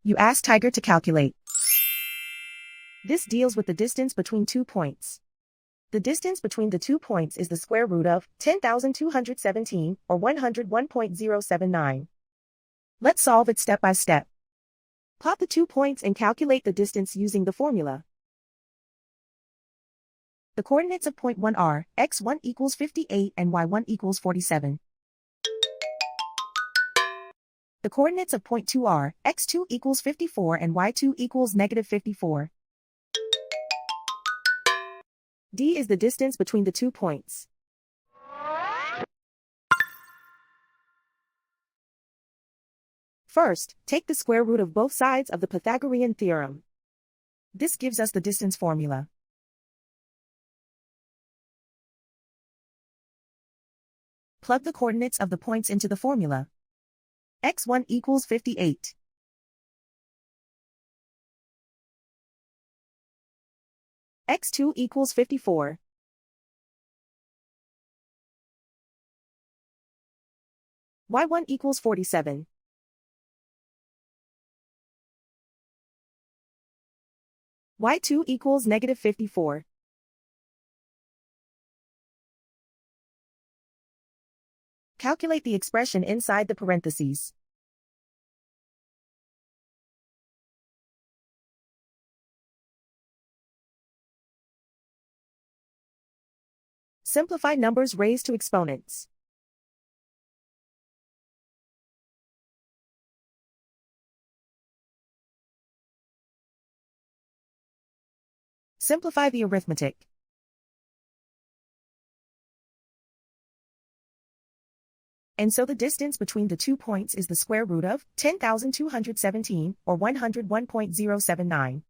You ask Tiger to calculate. This deals with the distance between 2 points. The distance between the 2 points is the square root of 10,217, or 101.079. Let's solve it step by step. Plot the 2 points and calculate the distance using the formula. The coordinates of point 1 are x1 equals 58 and y1 equals 47. The coordinates of point 2 are x2 equals 54 and y2 equals negative 54. D is the distance between the 2 points. First, take the square root of both sides of the Pythagorean theorem. This gives us the distance formula. Plug the coordinates of the points into the formula. x1 equals 58. x2 equals 54. y1 equals 47. y2 equals negative 54. Calculate the expression inside the parentheses. Simplify numbers raised to exponents. Simplify the arithmetic. And so the distance between the 2 points is the square root of 10,217, or 101.079.